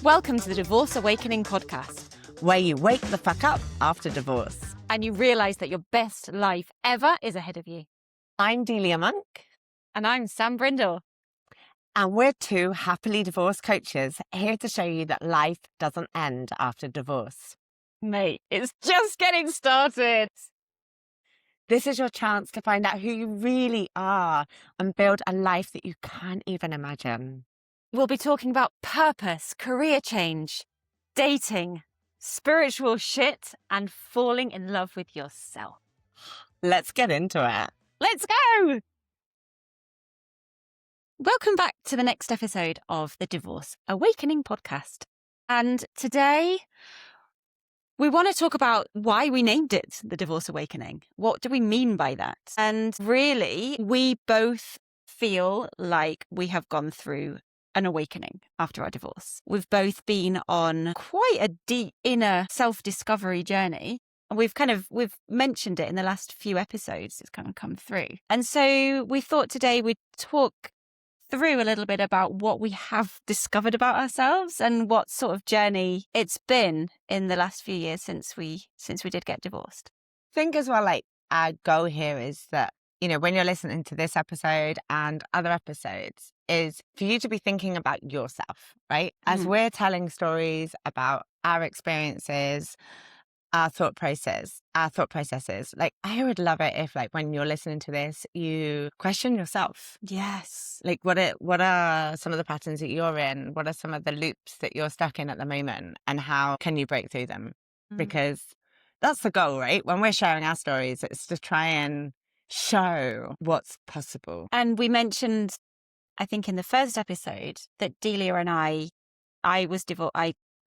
Welcome to the Divorce Awakening podcast, where you wake the fuck up after divorce. and you realise that your best life ever is ahead of you. I'm Delia Monk, And I'm Sam Brindle. and we're two happily divorced coaches here to show you that life doesn't end after divorce. Mate, it's just getting started. This is your chance to find out who you really are and build a life that you can't even imagine. We'll be talking about purpose, career change, dating, spiritual shit, and falling in love with yourself. Let's get into it. Let's go! Welcome back to the next episode of the Divorce Awakening podcast. And today we want to talk about why we named it the Divorce Awakening. What do we mean by that? And really, we both feel like we have gone through an awakening after our divorce. We've both been on quite a deep inner self-discovery journey. And we've mentioned it in the last few episodes. It's kind of come through. And so we thought today we'd talk through a little bit about what we have discovered about ourselves and what sort of journey it's been in the last few years since we did get divorced. I think as well, like, our goal here is that, you know, when you're listening to this episode and other episodes, is for you to be thinking about yourself, right? As we're telling stories about our experiences, our thought processes. Like, I would love it if, like, when you're listening to this, you question yourself. Yes. Like, what are some of the patterns that you're in? What are some of the loops that you're stuck in at the moment? And how can you break through them? Because that's the goal, right? When we're sharing our stories, it's to try and show what's possible. And we mentioned, I think in the first episode, that Delia and I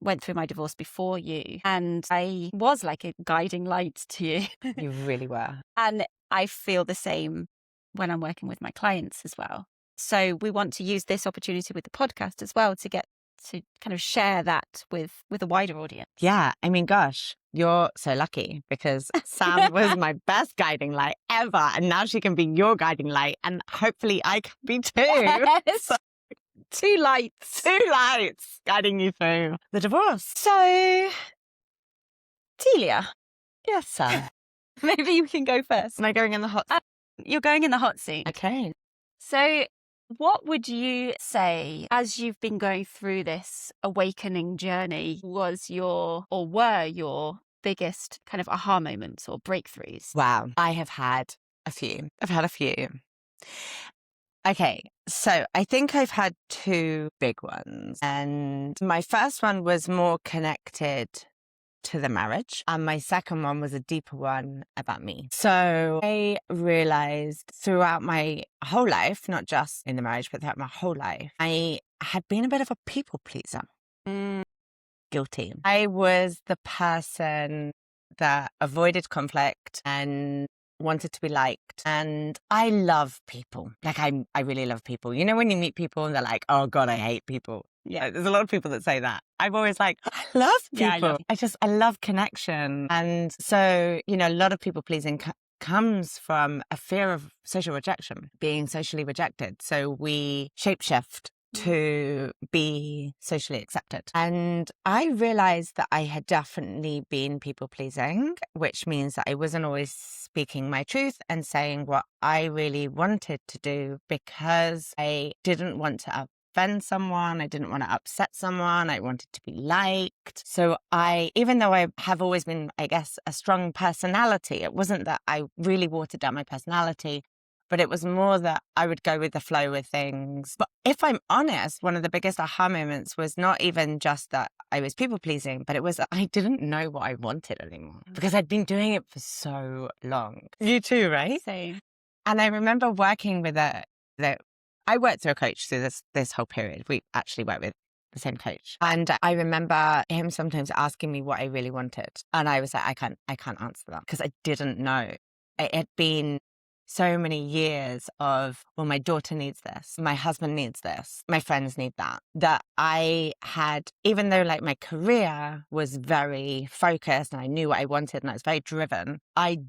went through my divorce before you, and I was like a guiding light to you. You really were. And I feel the same when I'm working with my clients as well. So we want to use this opportunity with the podcast as well to get to kind of share that with a wider audience. Yeah. I mean, gosh, you're so lucky because Sam was my best guiding light ever. And now she can be your guiding light. And hopefully I can be too. Yes. So, Two lights guiding you through the divorce. So, Delia, Yes, Sam. maybe you can go first. Am I going in the hot? You're going in the hot seat. Okay. So what would you say, as you've been going through this awakening journey, were your biggest kind of aha moments or breakthroughs? Wow. I have had a few. Okay, so I think I've had two big ones. And my first one was more connected to the marriage. And my second one was a deeper one about me. So I realized throughout my whole life, not just in the marriage, but throughout my whole life, I had been a bit of a people pleaser. Guilty. I was the person that avoided conflict and wanted to be liked. And I love people. Like, I really love people. You know, when you meet people and they're like, oh God, I hate people. Yeah, there's a lot of people that say that. I'm always like, I love people. Yeah, I love connection. And so, you know, a lot of people pleasing comes from a fear of social rejection, being socially rejected. So we shapeshift to be socially accepted. And I realized that I had definitely been people pleasing, which means that I wasn't always speaking my truth and saying what I really wanted to do because I didn't want to offend someone. I didn't want to upset someone. I wanted to be liked. So even though I have always been, I guess, a strong personality, it wasn't that I really watered down my personality. But it was more that I would go with the flow with things. But if I'm honest, one of the biggest aha moments was not even just that I was people pleasing, but it was that I didn't know what I wanted anymore because I'd been doing it for so long. You too, right? Same. And I remember working with I worked through a coach through this whole period. We actually worked with the same coach. And I remember him sometimes asking me what I really wanted. And I was like, I can't answer that because I didn't know. It had been so many years of, well, my daughter needs this, my husband needs this, my friends need that I had, even though like my career was very focused and I knew what I wanted and I was very driven, I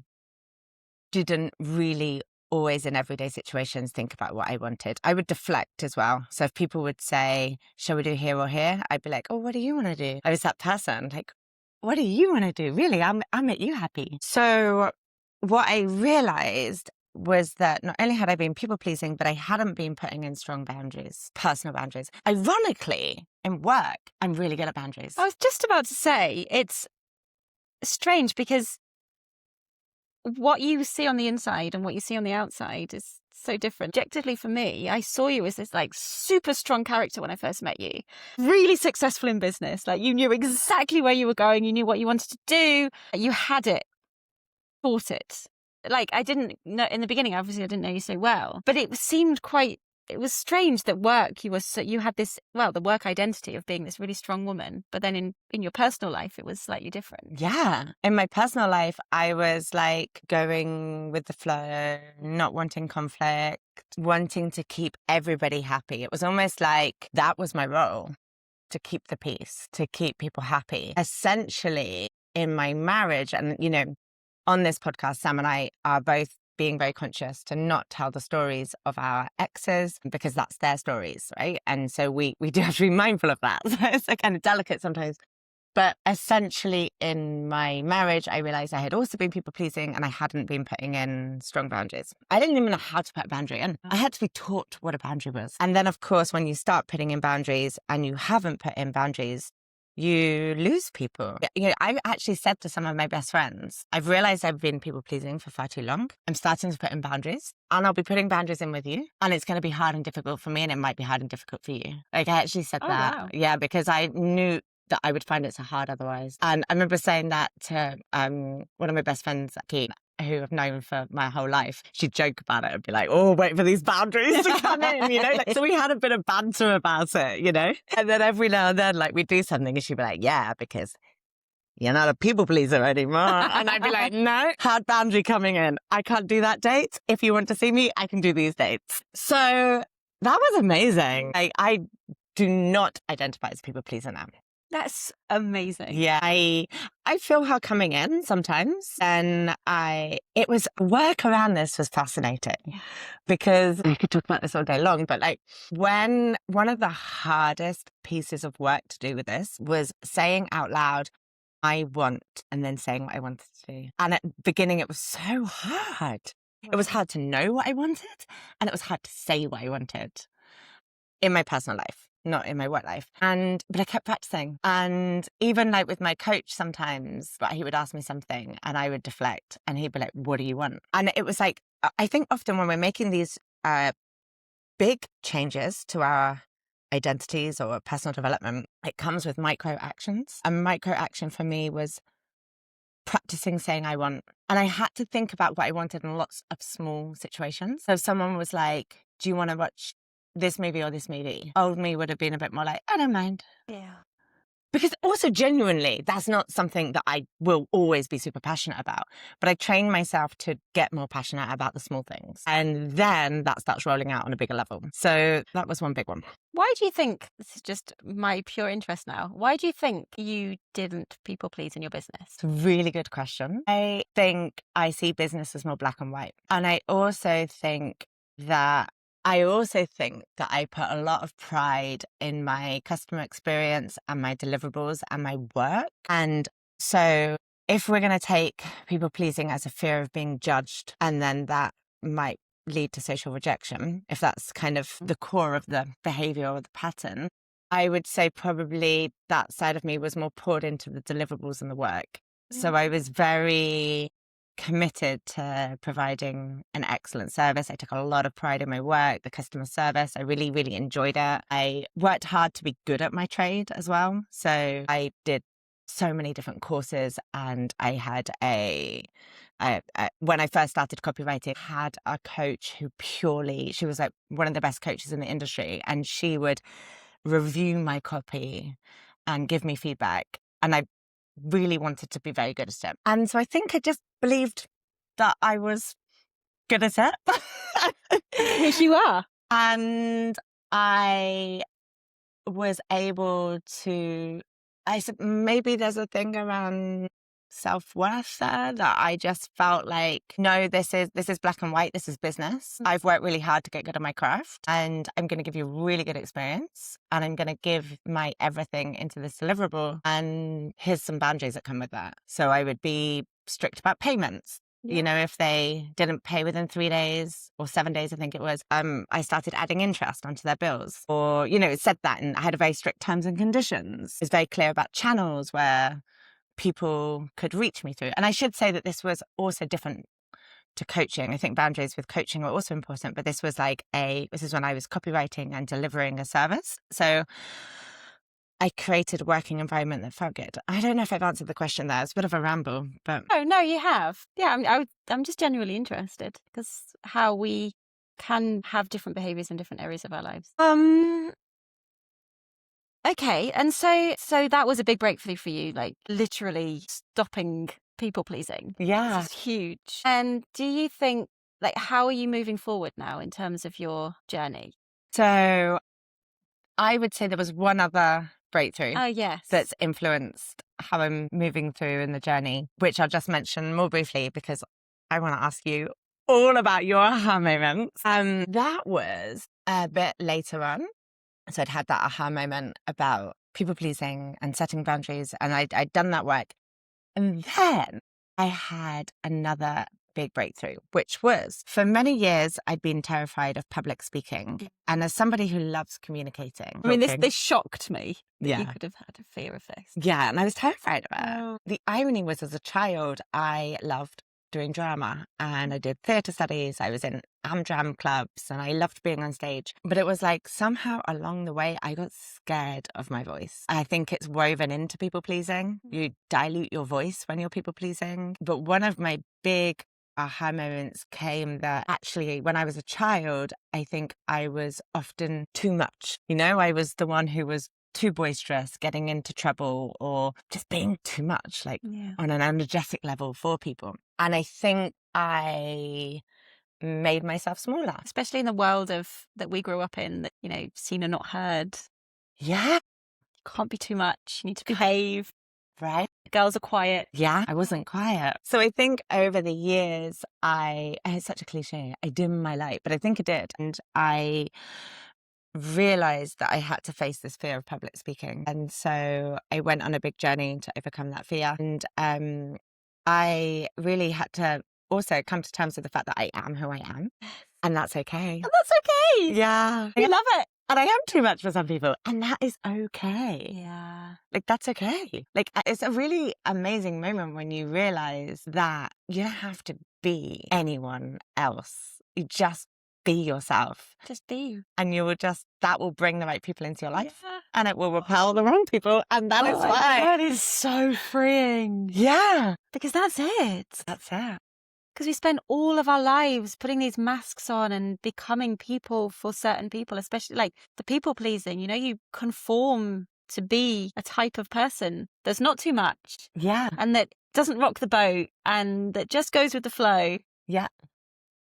didn't really always in everyday situations think about what I wanted. I would deflect as well. So if people would say, shall we do here or here? I'd be like, oh, what do you want to do? I was that person, like, what do you want to do? Really, I'll make you happy. So what I realized was that not only had I been people pleasing, but I hadn't been putting in strong boundaries, personal boundaries. Ironically, in work, I'm really good at boundaries. I was just about to say, it's strange because what you see on the inside and what you see on the outside is so different. Objectively for me, I saw you as this like super strong character when I first met you. Really successful in business. Like you knew exactly where you were going. You knew what you wanted to do. You had it, thought it. Like I didn't know in the beginning, obviously I didn't know you so well, but it seemed it was strange that work, you had this, well, the work identity of being this really strong woman, but then in your personal life, it was slightly different. Yeah. In my personal life, I was like going with the flow, not wanting conflict, wanting to keep everybody happy. It was almost like that was my role, to keep the peace, to keep people happy. Essentially, in my marriage, and, you know, on this podcast, Sam and I are both being very conscious to not tell the stories of our exes because that's their stories, right? And so we do have to be mindful of that. So it's kind of delicate sometimes. But essentially in my marriage, I realized I had also been people pleasing and I hadn't been putting in strong boundaries. I didn't even know how to put a boundary in. I had to be taught what a boundary was. And then of course, when you start putting in boundaries and you haven't put in boundaries, you lose people. You know, I've actually said to some of my best friends, I've realized I've been people pleasing for far too long. I'm starting to put in boundaries and I'll be putting boundaries in with you. And it's going to be hard and difficult for me and it might be hard and difficult for you. Like I actually said that. Wow. Yeah, because I knew that I would find it so hard otherwise. And I remember saying that to one of my best friends, Kate, who I've known for my whole life. She'd joke about it and be like, oh, wait for these boundaries to come in, you know? Like, so we had a bit of banter about it, you know? And then every now and then, like, we'd do something and she'd be like, yeah, because you're not a people pleaser anymore. And I'd be like, no, hard boundary coming in. I can't do that date. If you want to see me, I can do these dates. So that was amazing. I do not identify as a people pleaser now. That's amazing. Yeah, I feel her coming in sometimes, and it was work around this was fascinating because we could talk about this all day long. But like when one of the hardest pieces of work to do with this was saying out loud, "I want," and then saying what I wanted to do. And at the beginning, it was so hard. It was hard to know what I wanted, and it was hard to say what I wanted in my personal life, not in my work life. But I kept practicing. And even like with my coach sometimes, but he would ask me something and I would deflect and he'd be like, what do you want? And it was like, I think often when we're making these big changes to our identities or personal development, it comes with micro actions. A micro action for me was practicing saying I want. And I had to think about what I wanted in lots of small situations. So if someone was like, do you want to watch this movie or this movie? Old me would have been a bit more like, I don't mind. Yeah. Because also genuinely, that's not something that I will always be super passionate about. But I train myself to get more passionate about the small things. And then that starts rolling out on a bigger level. So that was one big one. Why do you think, this is just my pure interest now, why do you think you didn't people please in your business? It's a really good question. I think I see business as more black and white. And I also think that I put a lot of pride in my customer experience and my deliverables and my work. And so if we're going to take people pleasing as a fear of being judged, and then that might lead to social rejection, if that's kind of the core of the behavior or the pattern, I would say probably that side of me was more poured into the deliverables and the work. So I was very committed to providing an excellent service. I took a lot of pride in my work, the customer service. I really, really enjoyed it. I worked hard to be good at my trade as well. So I did so many different courses, and I had when I first started copywriting, I had a coach who she was like one of the best coaches in the industry, and she would review my copy and give me feedback. And I really wanted to be very good at it. And so I think I just believed that I was good at it. Yes, you are. And I was able to, I said, maybe there's a thing around self-worth there, that I just felt like, no, this is black and white. This is business. I've worked really hard to get good at my craft, and I'm going to give you a really good experience, and I'm going to give my everything into this deliverable, and here's some boundaries that come with that. So I would be strict about payments. You know, if they didn't pay within 3 days or 7 days, I think it was, I started adding interest onto their bills. Or, you know, it said that, and I had a very strict terms and conditions. It was very clear about channels where people could reach me through. And I should say that this was also different to coaching. I think boundaries with coaching were also important, but this was this is when I was copywriting and delivering a service. So I created a working environment that felt good. I don't know if I've answered the question there. It's a bit of a ramble, but... Oh, no, you have. Yeah, I'm just genuinely interested because how we can have different behaviours in different areas of our lives. Okay, and so that was a big breakthrough for you, like literally stopping people pleasing. Yeah. This is huge. And do you think, like, how are you moving forward now in terms of your journey? So I would say there was one other breakthrough that's yes. influenced how I'm moving through in the journey, which I'll just mention more briefly because I want to ask you all about your aha moments. That was a bit later on. So I'd had that aha moment about people pleasing and setting boundaries, and I'd done that work. And then I had another big breakthrough, which was, for many years, I'd been terrified of public speaking. And as somebody who loves communicating... I mean, this shocked me that Yeah. you could have had a fear of this. Yeah, and I was terrified of it. Oh. The irony was, as a child, I loved doing drama, and I did theatre studies. I was in Amdram clubs, and I loved being on stage. But it was like somehow along the way, I got scared of my voice. I think it's woven into people pleasing. You dilute your voice when you're people pleasing. But one of my big aha moments came that actually when I was a child, I think I was often too much. You know, I was the one who was too boisterous, getting into trouble, or just being too much, like on an energetic level for people. And I think I made myself smaller. Especially in the world that we grew up in, that, you know, seen and not heard. Yeah. You can't be too much. You need to behave. Right. Girls are quiet. Yeah, I wasn't quiet. So I think over the years, it's such a cliche, I dimmed my light, but I think I did. And I realized that I had to face this fear of public speaking. And so I went on a big journey to overcome that fear. And I really had to also come to terms with the fact that I am who I am. And that's okay. And that's okay. Yeah. We love it. And I am too much for some people. And that is okay. Yeah. Like, that's okay. Like, it's a really amazing moment when you realize that you don't have to be anyone else. You just be yourself. Just be you. And that will bring the right people into your life. Yeah. And it will repel the wrong people. And that is fine. That is so freeing. Yeah. Because that's it. That's it. Because we spend all of our lives putting these masks on and becoming people for certain people, especially like the people pleasing. You know, you conform to be a type of person that's not too much. Yeah. And that doesn't rock the boat and that just goes with the flow. Yeah.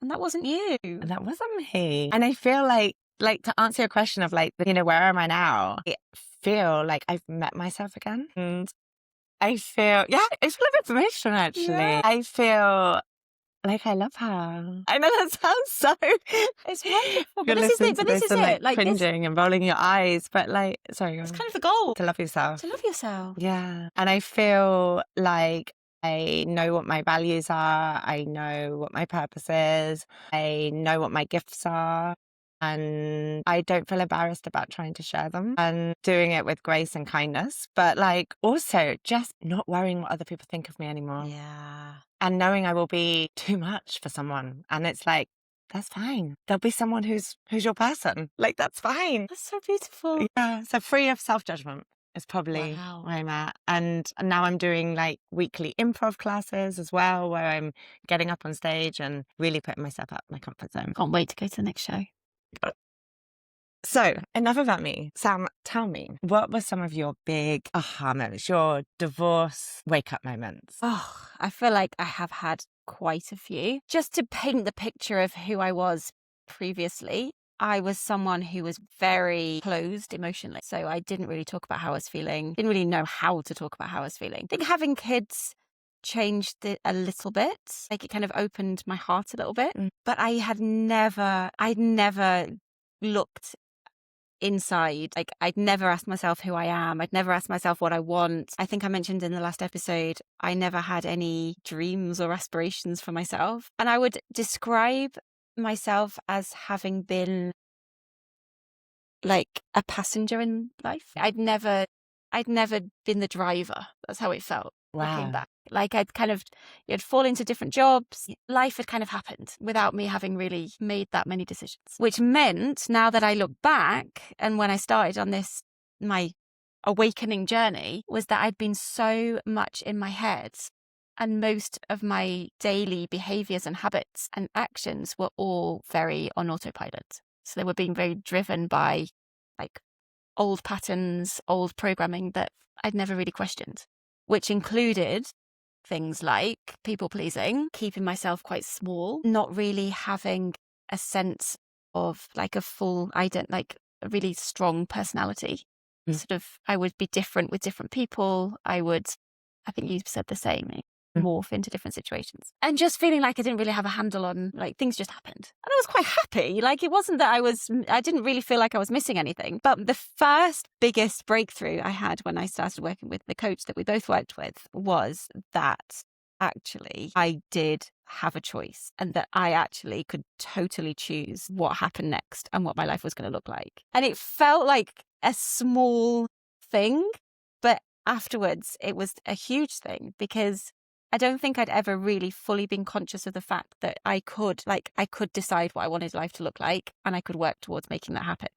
And that wasn't you. And that wasn't me. And I feel like to answer your question of like, you know, where am I now? I feel like I've met myself again. And I feel, it's full of information actually. Yeah. I feel like I love her. I know that sounds so... It's wonderful. But this is it. But this is it. Like cringing and rolling your eyes. But like, sorry. It's kind of the goal. To love yourself. To love yourself. Yeah. And I feel like I know what my values are. I know what my purpose is. I know what my gifts are. And I don't feel embarrassed about trying to share them and doing it with grace and kindness. But like also just not worrying what other people think of me anymore. Yeah. And knowing I will be too much for someone. And it's like, that's fine. There'll be someone who's your person. Like, that's fine. That's so beautiful. Yeah. So free of self-judgment is probably where I'm at. And now I'm doing like weekly improv classes as well, where I'm getting up on stage and really putting myself out of my comfort zone. Can't wait to go to the next show. So enough about me. Sam, tell me, what were some of your big aha moments, your divorce wake-up moments? Oh, I feel like I have had quite a few. Just to paint the picture of who I was previously, I was someone who was very closed emotionally. So I didn't really talk about how I was feeling, didn't really know how to talk about how I was feeling. I think having kids changed it a little bit. Like it kind of opened my heart a little bit. Mm. But I'd never looked inside. Like I'd never asked myself who I am. I'd never asked myself what I want. I think I mentioned in the last episode, I never had any dreams or aspirations for myself. And I would describe myself as having been like a passenger in life. I'd never been the driver. That's how it felt. Looking Wow. back, like you'd fall into different jobs. Life had kind of happened without me having really made that many decisions, which meant now that I look back and when I started on this, my awakening journey, was that I'd been so much in my head and most of my daily behaviors and habits and actions were all very on autopilot. So they were being very driven by like old patterns, old programming that I'd never really questioned, which included things like people pleasing, keeping myself quite small, not really having a sense of like a full like a really strong personality. Sort of, I would be different with different people. I think you said the same, morph into different situations, and just feeling like I didn't really have a handle on, like, things just happened. And I was quite happy. Like, it wasn't that I didn't really feel like I was missing anything. But the first biggest breakthrough I had when I started working with the coach that we both worked with was that actually I did have a choice and that I actually could totally choose what happened next and what my life was going to look like. And it felt like a small thing, but afterwards it was a huge thing, because I don't think I'd ever really fully been conscious of the fact that I could decide what I wanted life to look like and I could work towards making that happen.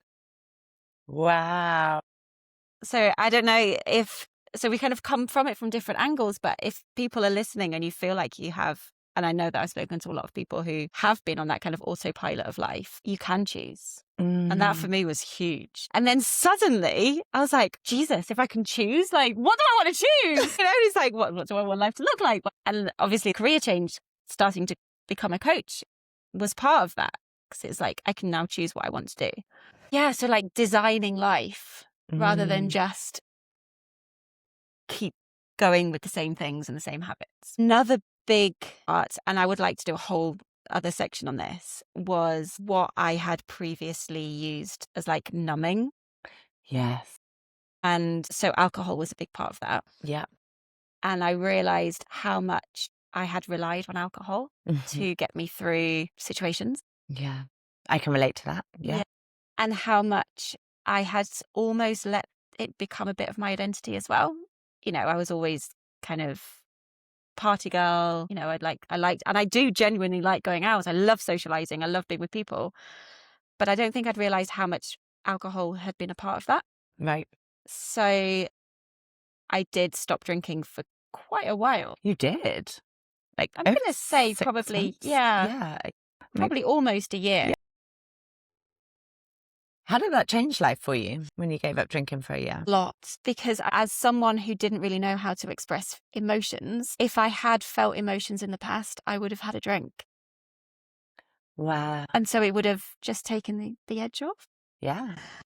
Wow. So I don't know so we kind of come from it from different angles, but if people are listening and you feel like you have, and I know that I've spoken to a lot of people who have been on that kind of autopilot of life, you can choose. And that for me was huge. And then suddenly I was like, Jesus, if I can choose, like, what do I want to choose? It's like, what do I want life to look like? And obviously career change, starting to become a coach, was part of that. Because it's like, I can now choose what I want to do. Yeah, so like designing life rather than just keep going with the same things and the same habits. Another big part, and I would like to do a whole other section on this, was what I had previously used as like numbing. Yes. And so alcohol was a big part of that. Yeah. And I realized how much I had relied on alcohol to get me through situations. Yeah. I can relate to that. Yeah. And how much I had almost let it become a bit of my identity as well. I was always kind of party girl. I liked, and I do genuinely like going out. I love socializing. I love being with people. But I don't think I'd realized how much alcohol had been a part of that. Right. So I did stop drinking for quite a while. You did? Like, I'm going to say probably, months? yeah, probably almost a year. Yeah. How did that change life for you when you gave up drinking for a year? Lots, because as someone who didn't really know how to express emotions, if I had felt emotions in the past, I would have had a drink. Wow. And so it would have just taken the edge off. Yeah.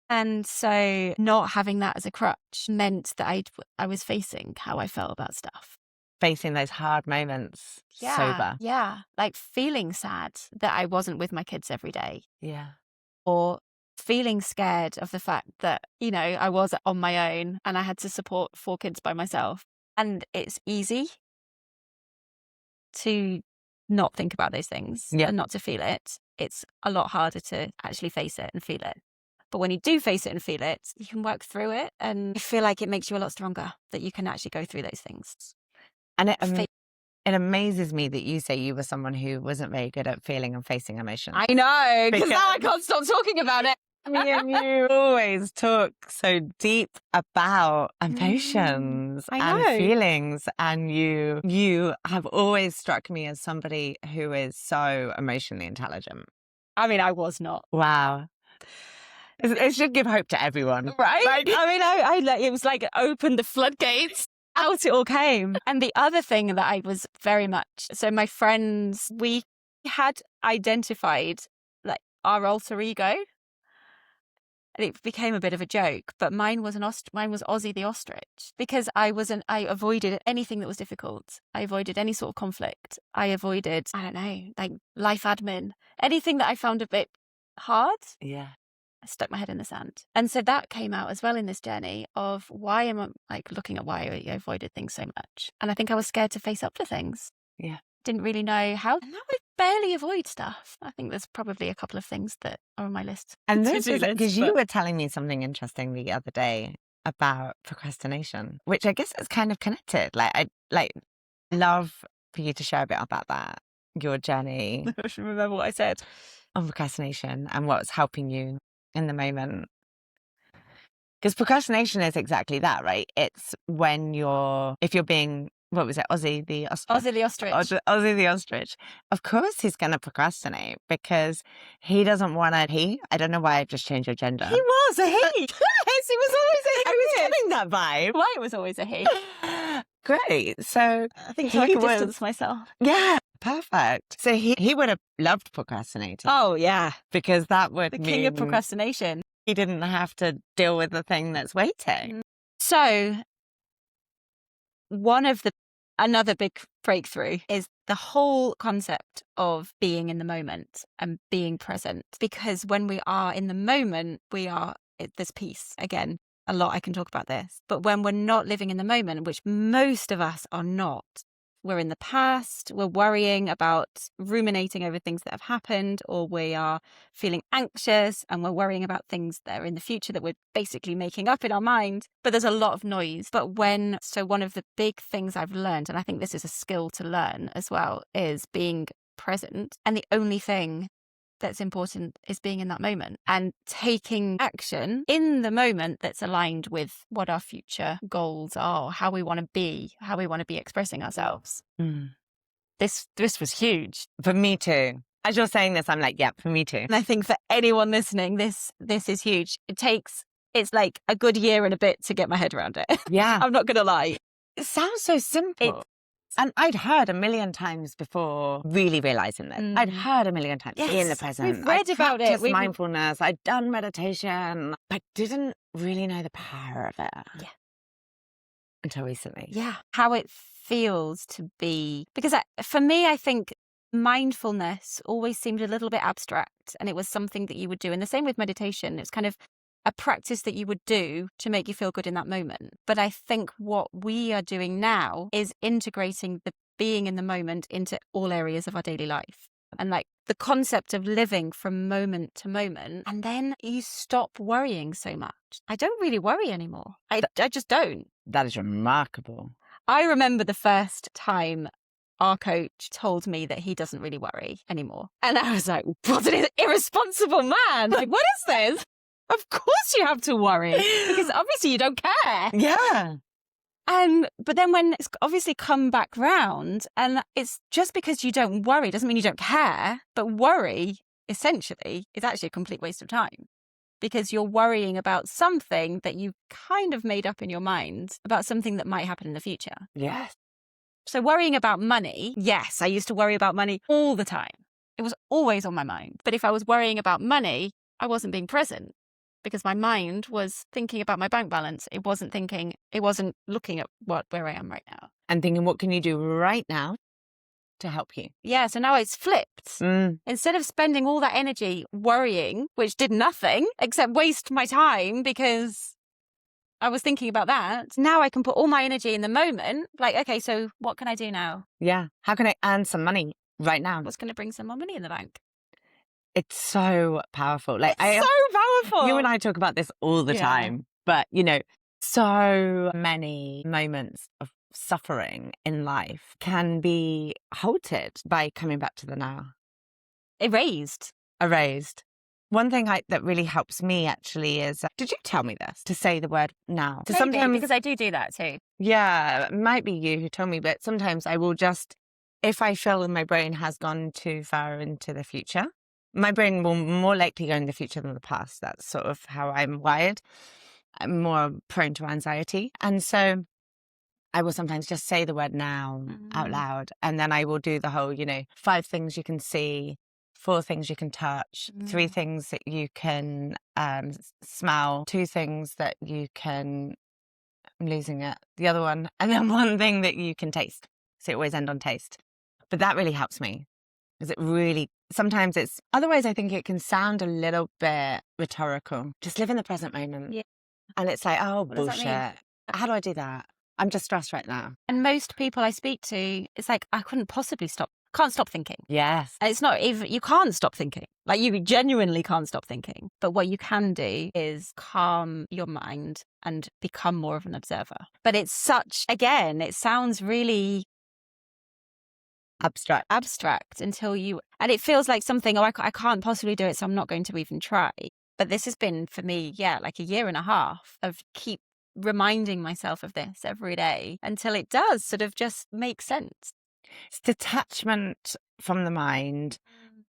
And so not having that as a crutch meant that I was facing how I felt about stuff. Facing those hard moments sober. Yeah. Like feeling sad that I wasn't with my kids every day. Yeah. Or feeling scared of the fact that, I was on my own and I had to support 4 kids by myself. And it's easy to not think about those things and not to feel it. It's a lot harder to actually face it and feel it. But when you do face it and feel it, you can work through it, and I feel like it makes you a lot stronger that you can actually go through those things. And it amazes me that you say you were someone who wasn't very good at feeling and facing emotions. I know, because now I can't stop talking about it. Me and you always talk so deep about emotions and feelings, and you have always struck me as somebody who is so emotionally intelligent. I mean, I was not. Wow. It should give hope to everyone. Right? Like, I it was like opened the floodgates. Out it all came. And the other thing that I was very much, so my friends, we had identified like our alter ego. And it became a bit of a joke, but mine was Ozzy the ostrich, because I avoided anything that was difficult. I avoided any sort of conflict. I avoided, I don't know, like life admin, anything that I found a bit hard. Yeah. I stuck my head in the sand. And so that came out as well in this journey of why am I like looking at why I avoided things so much. And I think I was scared to face up to things. Yeah. Didn't really know how. And now I barely avoid stuff. I think there's probably a couple of things that are on my list. And this is because you were telling me something interesting the other day about procrastination, which I guess is kind of connected. Like I love for you to share a bit about that, your journey I should remember what I said on procrastination and what's helping you in the moment. Because procrastination is exactly that, right? It's when if you're being, what was it, Ozzy the ostrich? Ozzy the ostrich. Ozzy the ostrich. Of course he's going to procrastinate because he doesn't want to, I don't know why I've just changed your gender. He was a he. Yes, he was always a he. I was getting that vibe. Why it was always a he. Great. So I think so I can distance myself. Yeah, perfect. So he would have loved procrastinating. Oh, yeah. Because that would mean... The king of procrastination. He didn't have to deal with the thing that's waiting. So another big breakthrough is the whole concept of being in the moment and being present. Because when we are in the moment, there's peace. Again, a lot I can talk about this. But when we're not living in the moment, which most of us are not, we're in the past, we're worrying about ruminating over things that have happened, or we are feeling anxious and we're worrying about things that are in the future that we're basically making up in our mind. But there's a lot of noise. But one of the big things I've learned, and I think this is a skill to learn as well, is being present. And the only thing that's important is being in that moment and taking action in the moment that's aligned with what our future goals are, how we want to be expressing ourselves. This was huge for me too. As you're saying this, I'm like, yeah, for me too. And I think for anyone listening, this is huge. It's like a good year and a bit to get my head around it. Yeah. I'm not gonna lie. It sounds so simple. And I'd heard a million times before really realizing that. I'd heard a million times, be in the present. We've read about it. Mindfulness. I'd done meditation, but didn't really know the power of it. Yeah. Until recently. Yeah. How it feels to be. Because for me, I think mindfulness always seemed a little bit abstract, and it was something that you would do. And the same with meditation. It's kind of a practice that you would do to make you feel good in that moment. But I think what we are doing now is integrating the being in the moment into all areas of our daily life. And like the concept of living from moment to moment, and then you stop worrying so much. I don't really worry anymore. I just don't. That is remarkable. I remember the first time our coach told me that he doesn't really worry anymore. And I was like, what an irresponsible man. Like, what is this? Of course you have to worry, because obviously you don't care. Yeah. But then when it's obviously come back round, and it's just because you don't worry doesn't mean you don't care, but worry essentially is actually a complete waste of time, because you're worrying about something that you kind of made up in your mind about something that might happen in the future. Yes. So worrying about money, yes, I used to worry about money all the time. It was always on my mind. But if I was worrying about money, I wasn't being present, because my mind was thinking about my bank balance. It wasn't looking at where I am right now. And thinking, what can you do right now to help you? Yeah, so now it's flipped. Instead of spending all that energy worrying, which did nothing except waste my time because I was thinking about that, now I can put all my energy in the moment. Like, okay, so what can I do now? Yeah. How can I earn some money right now? What's going to bring some more money in the bank? It's so powerful. So powerful. You and I talk about this all the time, but so many moments of suffering in life can be halted by coming back to the now. Erased. One thing that really helps me actually is, did you tell me this? To say the word now. Maybe, sometimes, because I do that too. Yeah, it might be you who told me, but sometimes I will just, if I feel my brain has gone too far into the future, my brain will more likely go in the future than the past. That's sort of how I'm wired. I'm more prone to anxiety. And so I will sometimes just say the word now out loud. And then I will do the whole, 5 things you can see, 4 things you can touch, 3 things that you can smell, 2 things that you can, I'm losing it, the other one, and then 1 thing that you can taste. So it always end on taste. But that really helps me. Because it really, sometimes it's, otherwise I think it can sound a little bit rhetorical. Just live in the present moment. Yeah. And it's like, oh, What does that mean? bullshit. How do I do that? I'm just stressed right now. And most people I speak to, it's like, I couldn't possibly can't stop thinking. Yes. And it's not even, you can't stop thinking. Like, you genuinely can't stop thinking. But what you can do is calm your mind and become more of an observer. But it's such, again, it sounds really abstract until you, and it feels like something, oh, I can't possibly do it, so I'm not going to even try. But this has been for me, like a year and a half of keep reminding myself of this every day until it does sort of just make sense. It's detachment from the mind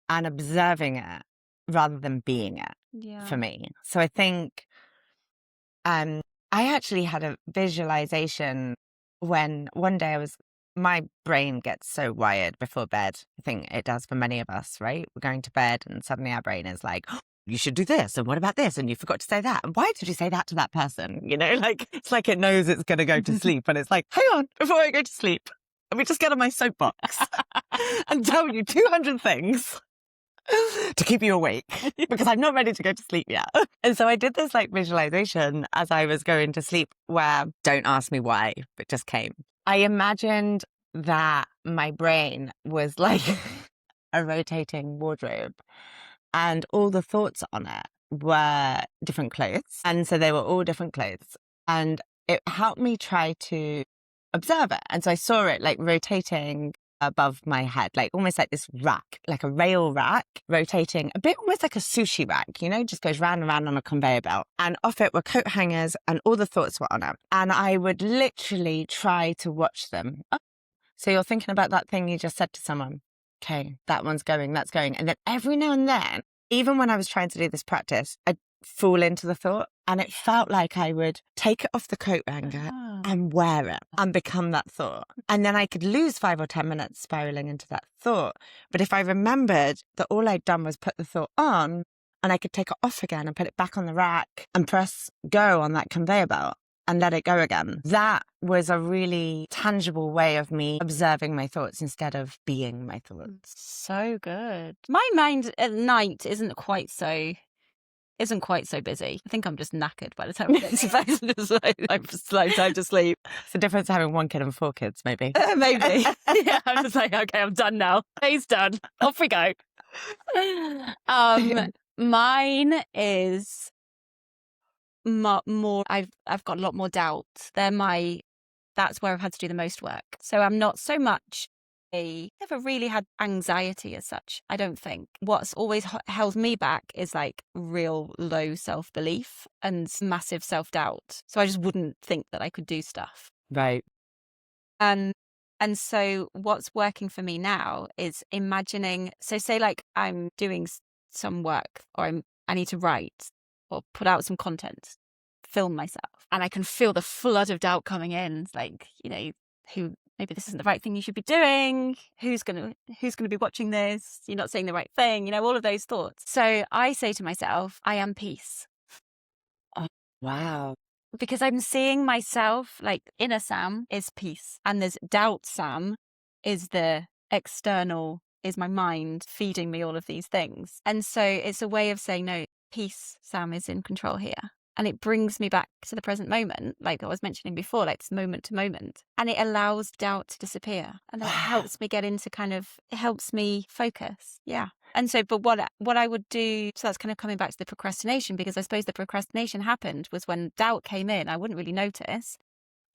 and observing it rather than being it for me. So I think I actually had a visualization when one day my brain gets so wired before bed. I think it does for many of us, right? We're going to bed and suddenly our brain is like, oh, you should do this. And what about this? And you forgot to say that. And why did you say that to that person? You know, like, it's like it knows it's going to go to sleep. And it's like, hang on, before I go to sleep, let me just get on my soapbox and tell you 200 things to keep you awake because I'm not ready to go to sleep yet. And so I did this like visualization as I was going to sleep where, don't ask me why, but just came. I imagined that my brain was like a rotating wardrobe and all the thoughts on it were different clothes. And so they were all different clothes. And it helped me try to observe it. And so I saw it like rotating above my head, like almost like this rack, like a rail rack, rotating a bit almost like a sushi rack, you know, just goes round and round on a conveyor belt. And off it were coat hangers and all the thoughts were on it. And I would literally try to watch them. Oh, so you're thinking about that thing you just said to someone. Okay, that one's going, that's going. And then every now and then, even when I was trying to do this practice, I'd fall into the thought. And it felt like I would take it off the coat hanger and wear it and become that thought. And then I could lose 5 or 10 minutes spiraling into that thought. But if I remembered that all I'd done was put the thought on and I could take it off again and put it back on the rack and press go on that conveyor belt and let it go again, that was a really tangible way of me observing my thoughts instead of being my thoughts. So good. My mind at night isn't quite so busy. I think I'm just knackered by the time I get to bed. It's like time to sleep. It's the difference having 1 kid and 4 kids, maybe. Maybe. Yeah, I'm just like, okay, I'm done now. Day's done. Off we go. Mine is more. I've got a lot more doubt. That's where I've had to do the most work. So I'm not so much. Never really had anxiety as such, I don't think. What's always held me back is like real low self-belief and massive self-doubt. So I just wouldn't think that I could do stuff. Right. And so what's working for me now is imagining, so say like I'm doing some work or I need to write or put out some content, film myself, and I can feel the flood of doubt coming in. It's like, you know, maybe this isn't the right thing you should be doing. Who's gonna be watching this? You're not saying the right thing. You know, all of those thoughts. So I say to myself, I am peace. Oh, wow. Because I'm seeing myself like inner Sam is peace. And there's doubt Sam is the external, is my mind feeding me all of these things. And so it's a way of saying, no, peace Sam is in control here. And it brings me back to the present moment, like I was mentioning before, like this moment to moment. And it allows doubt to disappear. And that helps me get into it helps me focus. Yeah. And so, but what I would do, so that's kind of coming back to the procrastination, because I suppose the procrastination happened was when doubt came in, I wouldn't really notice,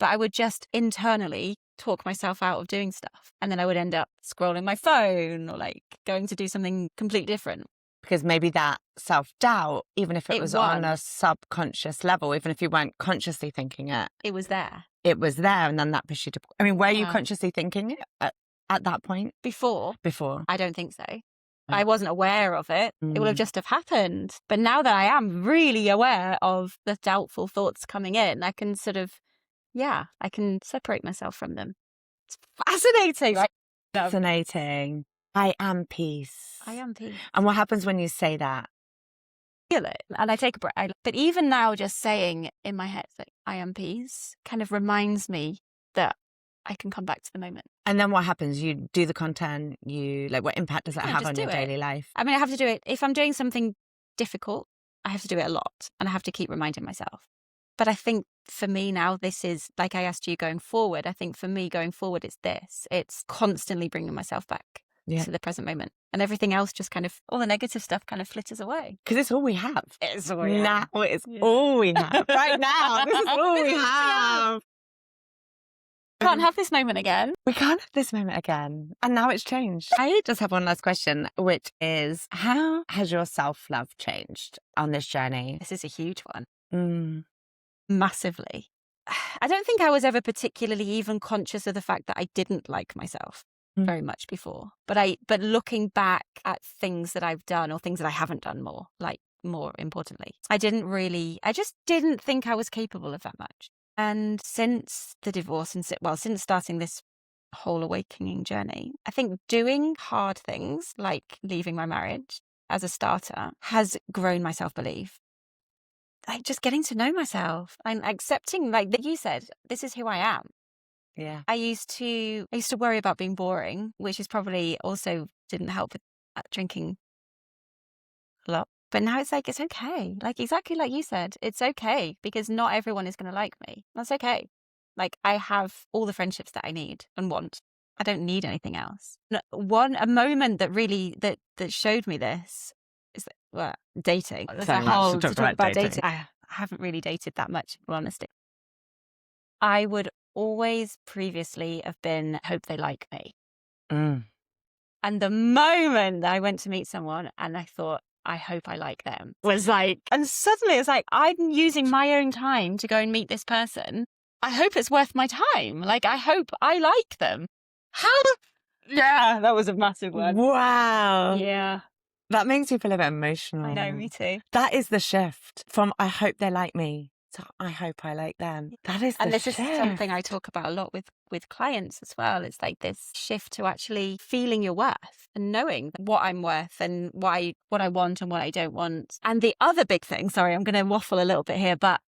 but I would just internally talk myself out of doing stuff. And then I would end up scrolling my phone or like going to do something completely different. Because maybe that self-doubt, even if it was on a subconscious level, even if you weren't consciously thinking it. It was there. It was there, and then that pushed you to... I mean, were you consciously thinking it at that point? Before? I don't think so. I wasn't aware of it. It would have just have happened. But now that I am really aware of the doubtful thoughts coming in, I can sort of, I can separate myself from them. It's fascinating. Right? Fascinating. I am peace. I am peace. And what happens when you say that? Feel it. And I take a breath. But even now, just saying in my head, like, I am peace, kind of reminds me that I can come back to the moment. And then what happens? You do the content, what impact does that have just on do your it. daily life? I mean, I have to do it. If I'm doing something difficult, I have to do it a lot. And I have to keep reminding myself. But I think for me now, this is, like I asked you going forward, I think for me going forward, it's this. It's constantly bringing myself back to the present moment. And everything else just kind of, all the negative stuff kind of flitters away. Because it's all we have. It's all we have. Now it's all we have. Right now, this is all we have. Can't have this moment again. We can't have this moment again. And now it's changed. I just have one last question, which is, how has your self-love changed on this journey? This is a huge one. Massively. I don't think I was ever particularly even conscious of the fact that I didn't like myself very much before. But looking back at things that I've done or things that I haven't done more importantly, I just didn't think I was capable of that much. And since the divorce and since starting this whole awakening journey, I think doing hard things like leaving my marriage as a starter has grown my self-belief. Like just getting to know myself and accepting, like you said, this is who I am. Yeah. I used to worry about being boring, which is probably also didn't help with drinking a lot. But now it's like, it's okay. Like exactly like you said, it's okay because not everyone is going to like me. That's okay. Like I have all the friendships that I need and want. I don't need anything else. A moment that really, that showed me this is dating. There's a whole to talk about dating. I haven't really dated that much, in all honesty. I would always previously have been, hope they like me. And the moment that I went to meet someone and I thought, I hope I like them, was like, and suddenly it's like, I'm using my own time to go and meet this person. I hope it's worth my time. Like, I hope I like them. How? Yeah, that was a massive one. Wow. Yeah. That makes you feel a bit emotional. I know, me too. That is the shift from I hope they like me to I hope I like them. That is the shift. And this is something I talk about a lot with clients as well. It's like this shift to actually feeling your worth and knowing what I'm worth and what I want and what I don't want. And the other big thing, sorry, I'm going to waffle a little bit here, but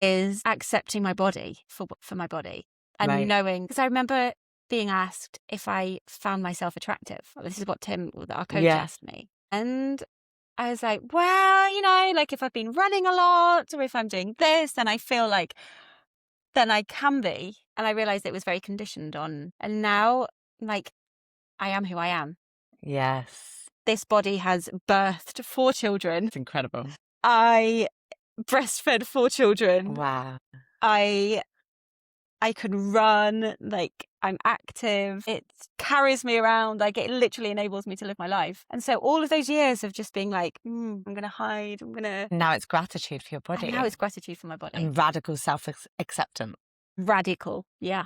is accepting my body for my body and knowing, because I remember being asked if I found myself attractive. This is what Tim, our coach, asked me. And I was like, well, like if I've been running a lot or if I'm doing this, then I feel like then I can be. And I realized it was very conditioned on. And now, like, I am who I am. Yes. This body has birthed 4 children. It's incredible. I breastfed 4 children. Wow. I can run, like I'm active. It carries me around. Like it literally enables me to live my life. And so all of those years of just being like, I'm going to hide. Now it's gratitude for your body. And now it's gratitude for my body. And radical self-acceptance. Radical. Yeah.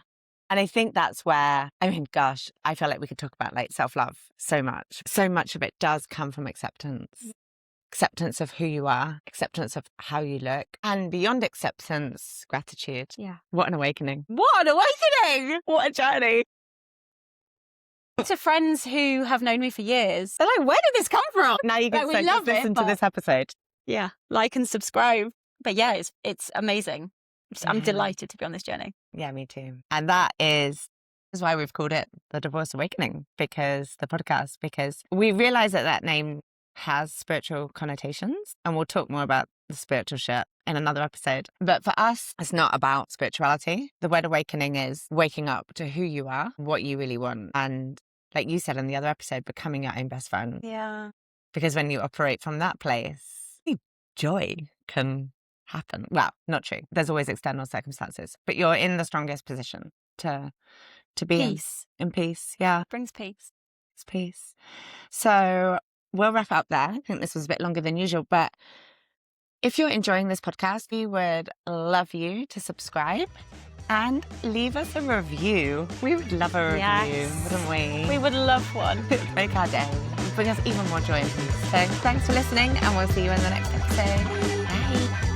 And I think that's where, I mean, gosh, I feel like we could talk about like self-love so much. So much of it does come from acceptance. Acceptance of who you are, acceptance of how you look, and beyond acceptance, gratitude. Yeah. What an awakening. What an awakening! What a journey. To friends who have known me for years, they're like, where did this come from? Now you can listen to this episode. Yeah. Like and subscribe. But yeah, it's amazing. I'm delighted to be on this journey. Yeah, me too. And that is why we've called it The Divorce Awakening, because we realize that name has spiritual connotations, and we'll talk more about the spiritual shit in another episode. But for us, it's not about spirituality. The word awakening is waking up to who you are, what you really want. And like you said in the other episode, becoming your own best friend. Yeah. Because when you operate from that place, joy can happen. Well, not true. There's always external circumstances, but you're in the strongest position to be in peace. Yeah. It brings peace. It's peace. So we'll wrap up there. I think this was a bit longer than usual, but if you're enjoying this podcast, we would love you to subscribe and leave us a review. We would love a review, wouldn't we? We would love one. Make our day. Bring us even more joy and peace. So thanks for listening, and we'll see you in the next episode. Bye.